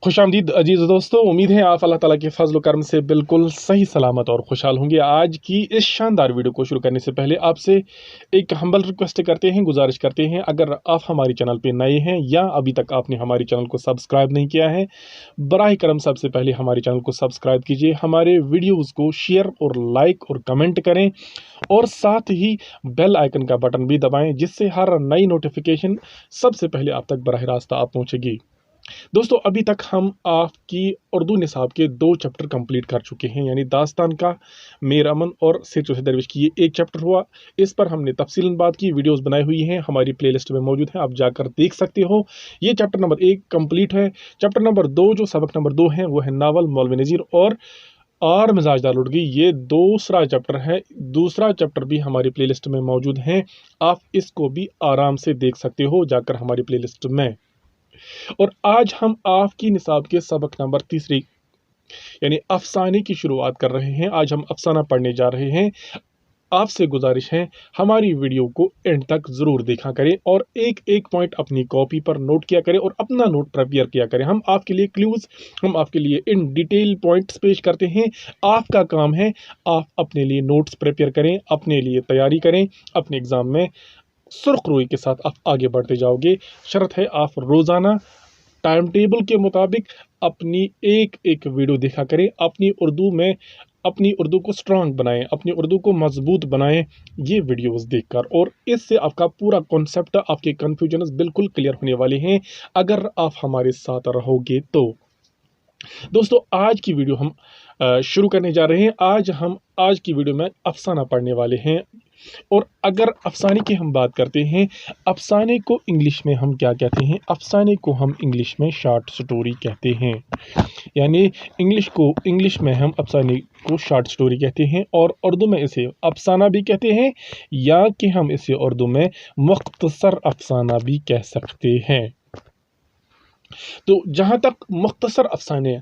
खुशामदीद अजीज दोस्तों, उम्मीद है आप अल्लाह ताला के फजल करम से बिल्कुल सही सलामत और खुशहाल होंगे। आज की इस शानदार वीडियो को शुरू करने से पहले आपसे एक हम्बल रिक्वेस्ट करते हैं, गुजारिश करते हैं, अगर आप हमारे चैनल पे नए हैं या अभी तक आपने हमारे चैनल को सब्सक्राइब नहीं किया है, बराह करम सबसे पहले हमारे चैनल को सब्सक्राइब कीजिए, हमारे वीडियोज़ को शेयर और लाइक और कमेंट करें और साथ ही बेल आइकन का बटन भी दबाएँ, जिससे हर नई नोटिफिकेशन सबसे पहले आप तक बराह रास्त आप पहुँचेगी। दोस्तों, अभी तक हम आपकी उर्दू निसाब के 2 चैप्टर कंप्लीट कर चुके हैं, यानी दास्तान का मेर अमन और सिर चौथे दरवेश की ये एक चैप्टर हुआ। इस पर हमने तफसीलन बात की, वीडियोस बनाई हुई हैं, हमारी प्लेलिस्ट में मौजूद हैं, आप जाकर देख सकते हो। ये चैप्टर नंबर 1 कंप्लीट है। चैप्टर नंबर 2 जो सबक नंबर 2 है वो है नावल मौलवी नज़ीर और मिजाजदार लुढ़की, ये दूसरा चैप्टर है। दूसरा चैप्टर भी हमारी प्लेलिस्ट में मौजूद हैं, आप इसको भी आराम से देख सकते हो जाकर हमारी प्लेलिस्ट में। और आज हम आपकी निसाब के सबक नंबर 3 यानी अफसाने की शुरुआत कर रहे हैं। आज हम अफसाना पढ़ने जा रहे हैं। आपसे गुजारिश है, हमारी वीडियो को एंड तक ज़रूर देखा करें और एक एक पॉइंट अपनी कॉपी पर नोट किया करें और अपना नोट प्रिपेयर किया करें। हम आपके लिए क्लूज़, हम आपके लिए इन डिटेल पॉइंट्स पेश करते हैं। आपका काम है आप अपने लिए नोट्स प्रिपेयर करें, अपने लिए तैयारी करें, अपने एग्ज़ाम में सुर्ख रोई के साथ आप आगे बढ़ते जाओगे। शर्त है आप रोज़ाना टाइम टेबल के मुताबिक अपनी एक एक वीडियो देखा करें, अपनी उर्दू को स्ट्रांग बनाएं, अपनी उर्दू को मजबूत बनाएं ये वीडियोस देखकर, और इससे आपका पूरा कॉन्सेप्ट, आपके कन्फ्यूजन्स बिल्कुल क्लियर होने वाले हैं अगर आप हमारे साथ रहोगे तो। दोस्तों, आज की वीडियो हम शुरू करने जा रहे हैं। आज की वीडियो में अफसाना पढ़ने वाले हैं। और अगर अफसाने की हम बात करते हैं, अफसाने को इंग्लिश में हम क्या कहते हैं? अफसाने को हम इंग्लिश में शॉर्ट स्टोरी कहते हैं। यानी इंग्लिश में हम अफसाने को शॉर्ट स्टोरी कहते हैं और उर्दू में इसे अफसाना भी कहते हैं, या कि हम इसे उर्दू में मुख्तसर अफसाना भी कह सकते हैं। तो जहाँ तक मुख्तसर अफसाने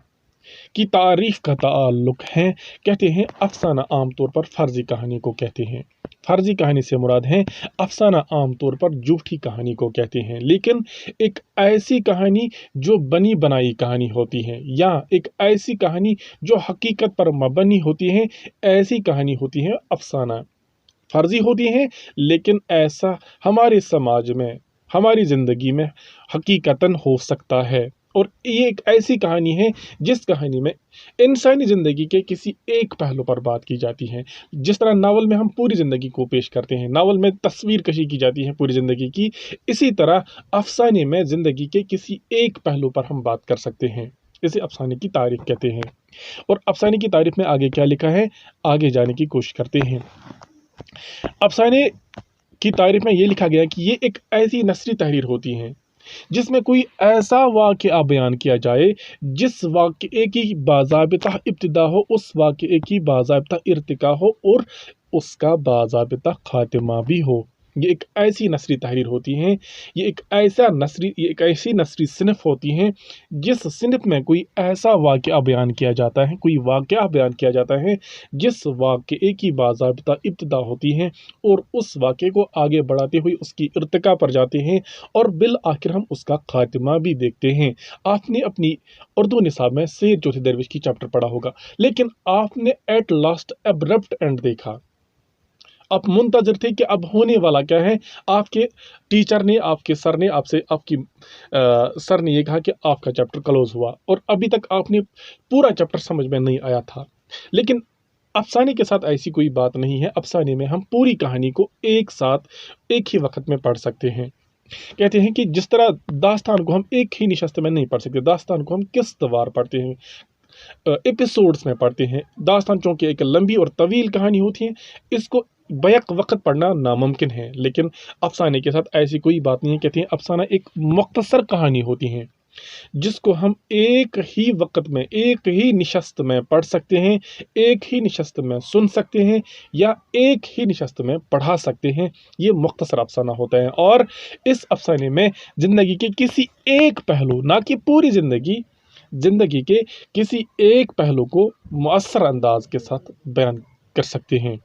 की तारीफ का ताल्लुक है, कहते हैं अफसाना आमतौर पर फर्जी कहानी को कहते हैं। फर्जी कहानी से मुराद है अफसाना आमतौर पर झूठी कहानी को कहते हैं, लेकिन एक ऐसी कहानी जो बनी बनाई कहानी होती है या एक ऐसी कहानी जो हकीकत पर मबनी होती है, ऐसी कहानी होती है अफसाना। फर्जी होती है लेकिन ऐसा हमारे समाज में, हमारी ज़िंदगी में हकीकतन हो सकता है। और ये एक ऐसी कहानी है जिस कहानी में इंसानी ज़िंदगी के किसी एक पहलू पर बात की जाती है। जिस तरह नावल में हम पूरी ज़िंदगी को पेश करते हैं, नावल में तस्वीर कशी की जाती है पूरी ज़िंदगी की, इसी तरह अफसाने में ज़िंदगी के किसी एक पहलू पर हम बात कर सकते हैं। इसे अफसाने की तारीफ कहते हैं। और अफसाने की तारीफ में आगे क्या लिखा है, आगे जाने की कोशिश करते हैं। अफसाने की तारीफ में ये लिखा गया कि ये एक ऐसी नसरी तहरीर होती है जिसमें कोई ऐसा वाक़या बयान किया जाए जिस वाक़ये की बाज़ाबिता इब्तिदा हो, उस वाक़ये की बाज़ाबिता इर्तिका हो और उसका बाज़ाबिता खातिमा भी हो। ये एक ऐसी नसरी तहरीर होती हैं, ये एक ऐसी नसरी सिनफ होती हैं जिस सिनफ में कोई ऐसा वाक़या बयान किया जाता है, कोई वाक़या बयान किया जाता है जिस वाक़ये की बाज़ाबिता इब्तिदा होती है और उस वाक़ये को आगे बढ़ाते हुए उसकी इर्तिका पर जाते हैं और बिल आखिर हम उसका खातिमा भी देखते हैं। आपने अपनी उर्दू निसाब में सैयद चौथे दरवेश की चैप्टर पढ़ा होगा, लेकिन आपने एट लास्ट एब्रप्ट एंड देखा। आप मुंतजर थे कि अब होने वाला क्या है। आपके टीचर ने, आपके सर ने सर ने ये कहा कि आपका चैप्टर क्लोज हुआ और अभी तक आपने पूरा चैप्टर समझ में नहीं आया था। लेकिन अफसाने के साथ ऐसी कोई बात नहीं है। अफसाने में हम पूरी कहानी को एक साथ एक ही वक्त में पढ़ सकते हैं। कहते हैं कि जिस तरह दास्तान को हम एक ही निशस्त में नहीं पढ़ सकते, दास्तान को हम किस्तवार पढ़ते हैं, एपिसोड्स में पढ़ते हैं। दास्तान चूँकि एक लंबी और तवील कहानी होती है, इसको बैक वक्त पढ़ना नामुमकिन है, लेकिन अफसाने के साथ ऐसी कोई बात नहीं है। कहते हैं अफसाना एक मुख्तसर कहानी होती है जिसको हम एक ही वक्त में, एक ही निशस्त में पढ़ सकते हैं, एक ही निशस्त में सुन सकते हैं या एक ही निशस्त में पढ़ा सकते हैं। ये मुख्तसर अफसाना होता है और इस अफसाने में ज़िंदगी के किसी एक पहलू, ना कि पूरी ज़िंदगी के किसी एक पहलू को मुअस्सर अंदाज के साथ बयान कर सकते हैं।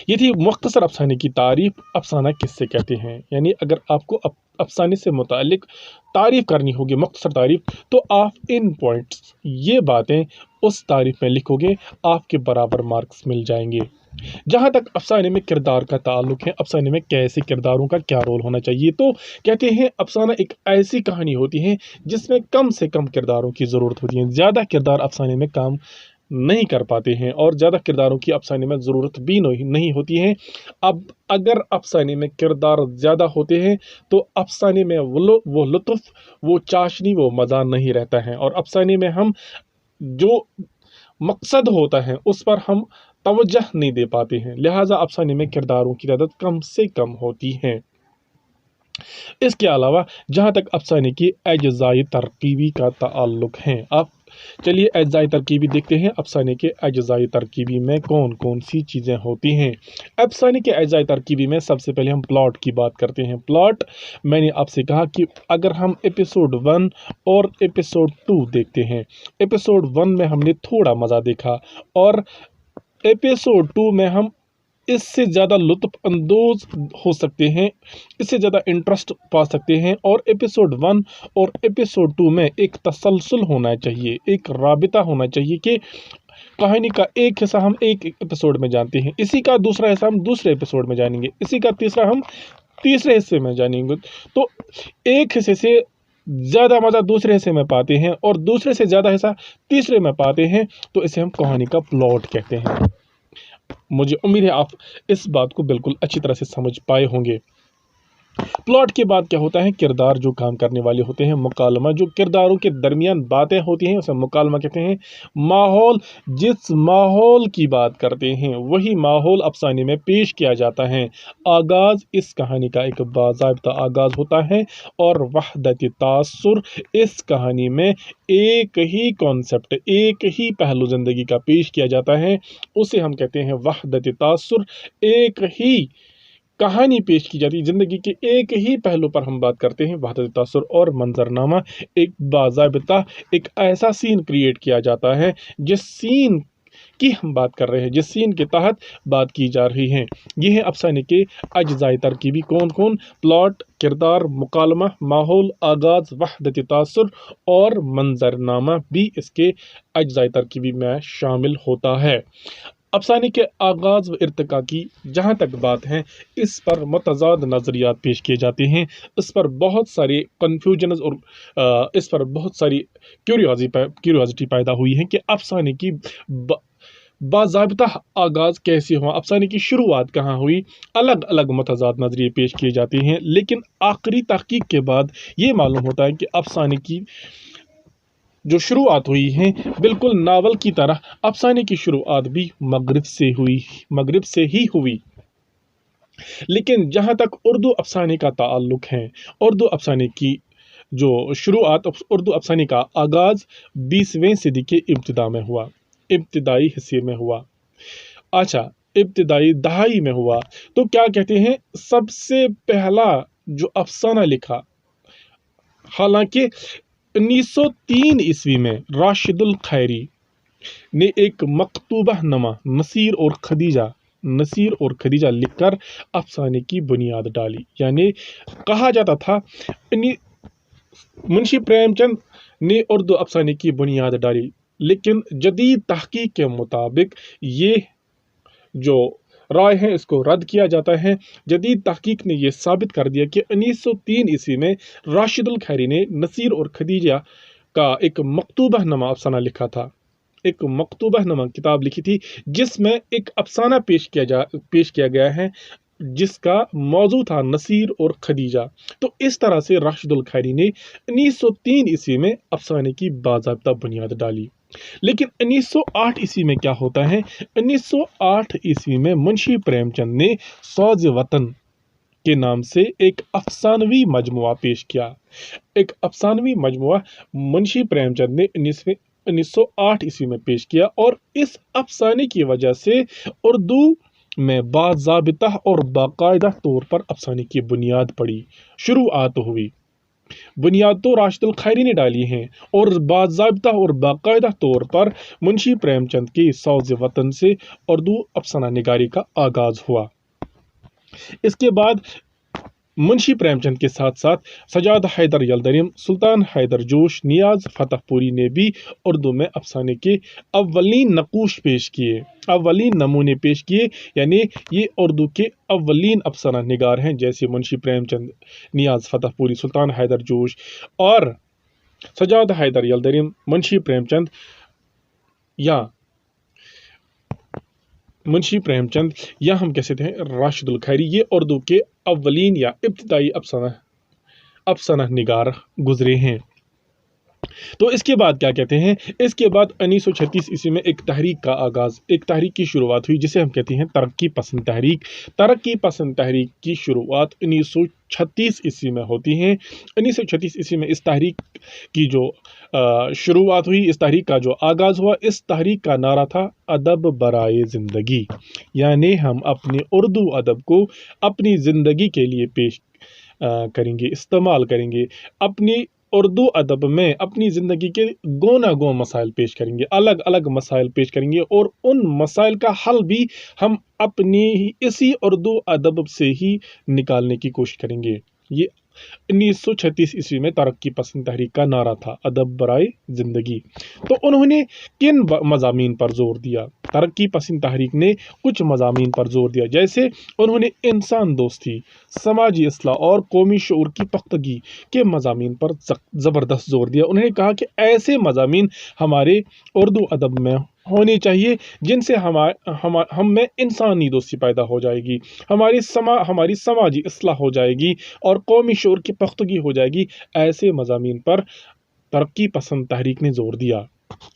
ये थी मुख्तसर अफसाने की तारीफ। अफसाना किससे कहते हैं, यानी अगर आपको अफसाने से मुतालिक तारीफ़ करनी होगी, मुख्तसर तारीफ़, तो आप इन पॉइंट्स ये बातें उस तारीफ़ में लिखोगे, आपके बराबर मार्क्स मिल जाएंगे। जहाँ तक अफसाने में किरदार का ताल्लुक है, अफसाने में कैसे किरदारों का क्या रोल होना चाहिए, तो कहते हैं अफसाना एक ऐसी कहानी होती है जिसमें कम से कम किरदारों की ज़रूरत होती है। ज़्यादा किरदार अफसाने में काम नहीं कर पाते हैं और ज़्यादा किरदारों की अफसाने में ज़रूरत भी नहीं होती है। अब अगर अफसाने में किरदार ज़्यादा होते हैं तो अफसाने में वो लुत्फ़, वो चाशनी, वो मज़ा नहीं रहता है और अफसाने में हम जो मकसद होता है उस पर हम तवज्जो नहीं दे पाते हैं। लिहाजा अफसाने में किरदारों की तादाद कम से कम होती है। इसके अलावा जहाँ तक अफसाने की अज्ज़ाए तरकीबी का ताल्लुक है, आप चलिए अज्ज़ाए तरकीबी देखते हैं। अफसाने के अज्ज़ाए तरकीबी में कौन कौन सी चीज़ें होती हैं। अफसाने के अज्ज़ाए तरकीबी में सबसे पहले हम प्लॉट की बात करते हैं। प्लॉट, मैंने आपसे कहा कि अगर हम एपिसोड 1 और एपिसोड 2 देखते हैं, एपिसोड 1 में हमने थोड़ा मज़ा देखा और एपिसोड 2 में हम इससे ज़्यादा लुत्फ़ अंदोज़ हो सकते हैं, इससे ज़्यादा इंटरेस्ट पा सकते हैं। और एपिसोड 1 और एपिसोड 2 में एक तसलसल होना चाहिए, एक राबिता होना चाहिए कि कहानी का एक हिस्सा हम एक एपिसोड में जानते हैं, इसी का दूसरा हिस्सा हम दूसरे एपिसोड में जानेंगे, इसी का तीसरा हम तीसरे हिस्से में जानेंगे। तो एक हिस्से से ज़्यादा मज़ा दूसरे हिस्से में पाते हैं और दूसरे से ज़्यादा हिस्सा तीसरे में पाते हैं, तो इसे हम कहानी का प्लॉट कहते हैं। मुझे उम्मीद है आप इस बात को बिल्कुल अच्छी तरह से समझ पाए होंगे। प्लॉट के बाद क्या होता है, किरदार जो काम करने वाले होते हैं, मुकालमा, जो किरदारों के दरमियान बातें होती हैं उसे मुकालमा कहते हैं। माहौल, जिस माहौल की बात करते हैं वही माहौल अफसाने में पेश किया जाता है। आगाज़, इस कहानी का एक बाज़ाब्ता आगाज़ होता है और वहदत तासुर, इस कहानी में एक ही कॉन्सेप्ट, एक ही पहलू ज़िंदगी का पेश किया जाता है, उसे हम कहते हैं वहदत तासुर। एक ही कहानी पेश की जाती है, ज़िंदगी के एक ही पहलू पर हम बात करते हैं, वहदत तासुर। और मंजरनामा, एक बाज़ाब्ता एक ऐसा सीन क्रिएट किया जाता है जिस सीन की हम बात कर रहे हैं, जिस सीन के तहत बात की जा रही है। ये है अफसाने के अज्ज़ाए तरकीबी, कौन कौन, प्लॉट, किरदार, मुकालमा, माहौल, आगाज़, वहदत तासुर और मंजरनामा भी इसके अज्ज़ाए तरकीबी में शामिल होता है। अफसाने के आगाज़ व इर्तिका की जहाँ तक बात है, इस पर मतज़ाद नज़रियात पेश किए जाते हैं, इस पर बहुत सारे कन्फ्यूजन्स और इस पर बहुत सारी क्यूरियोसिटी पैदा हुई है कि अफसाने की बाज़ाब्ता आगाज़ कैसे हुआ, अफसाने की शुरुआत कहाँ हुई। अलग अलग मतज़ाद नज़रिए पेश किए जाते हैं, लेकिन आखिरी तहकीक के बाद ये मालूम होता है कि अफसाने की जो शुरुआत हुई है बिल्कुल नावल की तरह, अफसाने की शुरुआत भी मगरिब से हुई, मगरिब से ही हुई। लेकिन जहाँ तक उर्दू अफसाने का ताल्लुक है, उर्दू अफसाने की जो शुरुआत, उर्दू अफसाने का आगाज़ 20वें सदी के इब्तिदा में हुआ, इब्तिदाई हिस्से में हुआ। अच्छा, इब्तिदाई दहाई में हुआ। तो क्या कहते हैं, सबसे पहला जो अफसाना लिखा, हालांकि 1903 ईस्वी में राशिदुल खैरी ने एक मकतूबा नमा नसीर और खदीजा लिखकर अफसाने की बुनियाद डाली। यानी कहा जाता था मुंशी प्रेमचंद ने उर्दू अफसाने की बुनियाद डाली, लेकिन जदीद तहकीक के मुताबिक ये जो राय है इसको रद्द किया जाता है। जदीद तहकीक ने यह साबित कर दिया कि 1903 ईस्वी में राशिदुल खैरी ने नसीर और खदीजा का एक मकतूबा नमा अफसाना लिखा था, एक मकतूबा नमा किताब लिखी थी जिसमें एक अफसाना पेश किया गया है जिसका मौजू था नसीर और खदीजा। तो इस तरह से राशिदुल खैरी ने 1903 ईस्वी में अफसाने की बाज़ाब्ता बुनियाद डाली। लेकिन 1908 ईस्वी में क्या होता है, 1908 ईस्वी में मुंशी प्रेमचंद ने सौज वतन के नाम से एक अफसानवी मजमुआ पेश किया। एक अफसानवी मजमुआ मुंशी प्रेमचंद ने 1908 ईस्वी में पेश किया और इस अफसाने की वजह से उर्दू में बाज़ाब्ता और बाकायदा तौर पर अफसाने की बुनियाद पड़ी, शुरुआत हुई। बुनियाद तो राशिदुल खैरी ने डाली हैं और बाज़ाब्ता और बाकायदा तौर पर मुंशी प्रेमचंद की सौज वतन से उर्दू अफसाना निगारी का आगाज़ हुआ। इसके बाद मुंशी प्रेमचंद के साथ साथ सजाद हैदर यलदरिम, सुल्तान हैदर जोश, नियाज फतहपुरी ने भी उर्दू में अफसाने के अव्वलीन नकूश पेश किए, अव्वलीन नमूने पेश किए। यानी ये उर्दू के अव्वलीन अफसाना निगार हैं, जैसे मुंशी प्रेमचंद, नियाज फतहपुरी, सुल्तान हैदर जोश और सजाद हैदर यलदरिम, मुंशी प्रेमचंद या हम कह सकते हैं राशिदुल खैरी, ये उर्दू के अव्वलीन या इब्तिदाई अफसाना निगार गुजरे हैं। तो इसके बाद क्या कहते हैं, इसके बाद 1936 ईस्वी में एक तहरीक का आगाज, एक तहरीक की शुरुआत हुई जिसे हम कहते हैं तरक्की पसंद तहरीक। तरक्की पसंद तहरीक की शुरुआत 1936 ईस्वी में होती है। 1936 ईस्वी में इस तहरीक की जो शुरुआत हुई, इस तहरीक का जो आगाज हुआ, इस तहरीक का नारा था अदब बराए ज़िंदगी। यानी हम अपने उर्दू अदब को अपनी ज़िंदगी के लिए पेश करेंगे, इस्तेमाल करेंगे। अपनी उर्दू अदब में अपनी ज़िंदगी के गोना गो मसाइल पेश करेंगे, अलग अलग मसाइल पेश करेंगे, और उन मसाइल का हल भी हम अपनी इसी उर्दू अदब से ही निकालने की कोशिश करेंगे। ये 1936 ईस्वी में तरक्की पसंद तहरीक का नारा था, अदब बराए ज़िंदगी। तो उन्होंने किन मज़ामीन पर जोर दिया? तरक्की पसंद तहरीक ने कुछ मज़ामीन पर जोर दिया, जैसे उन्होंने इंसान दोस्ती, समाजी इस्लाह और कौमी शऊर की पख्तगी के मज़ामीन पर ज़बरदस्त जोर दिया। उन्होंने कहा कि ऐसे मज़ामीन हमारे उर्दू अदब में होने चाहिए जिनसे हम में इंसानी दोस्ती पैदा हो जाएगी, हमारी समाजी इस्लाह हो जाएगी और कौमी शऊर की पख्तगी हो जाएगी। ऐसे मज़ामीन पर तरक्की पसंद तहरीक ने जोर दिया।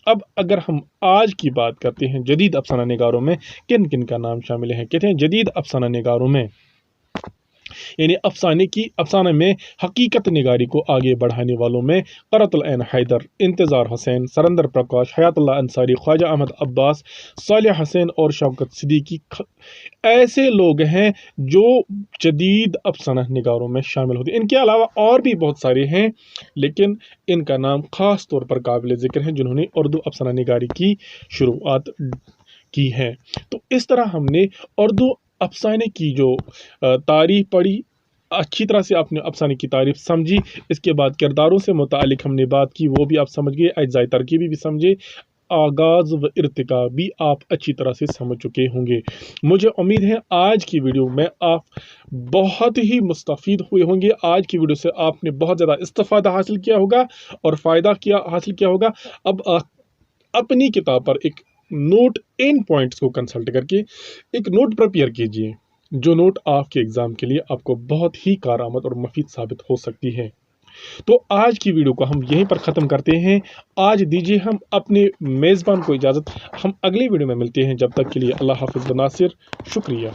अब अगर हम आज की बात करते हैं, जदीद अफसाना निगारों में किन किन का नाम शामिल है। कहते हैं जदीद अफसाना निगारों में यानी अफसाने में हकीकत निगारी को आगे बढ़ाने वालों में क़रतुल ऐन हैदर, इंतज़ार हुसैन, सरंदर प्रकाश, हयातुल्लाह अंसारी, ख्वाजा अहमद अब्बास, सालिह हुसैन और शौकत सिद्दीकी ऐसे लोग हैं जो जदीद अफसाना निगारों में शामिल होते हैं। इनके अलावा और भी बहुत सारे हैं, लेकिन इनका नाम ख़ास तौर पर काबिल ज़िक्र है जिन्होंने उर्दू अफसाना निगारी की शुरुआत की है। तो इस तरह हमने उर्दू अफसाने की जो तारीफ पढ़ी, अच्छी तरह से आपने अफसाने की तारीफ समझी। इसके बाद किरदारों से मुतालिक हमने बात की, वो भी आप समझ गए, अज्जाए तरकीबी भी समझे, आगाज़ व इर्तिका भी आप अच्छी तरह से समझ चुके होंगे। मुझे उम्मीद है आज की वीडियो में आप बहुत ही मुस्तफ़ीद हुए होंगे। आज की वीडियो से आपने बहुत ज़्यादा इस्तिफ़ादा हासिल किया होगा और फ़ायदा हासिल किया होगा। अब अपनी किताब पर एक नोट इन पॉइंट्स को कंसल्ट करके एक नोट प्रिपेयर कीजिए, जो नोट आपके एग्ज़ाम के लिए आपको बहुत ही कारआमद और मुफीद साबित हो सकती है। तो आज की वीडियो को हम यहीं पर ख़त्म करते हैं। आज दीजिए हम अपने मेज़बान को इजाज़त। हम अगली वीडियो में मिलते हैं, जब तक के लिए अल्लाह हाफ़िज़ व नासिर। शुक्रिया।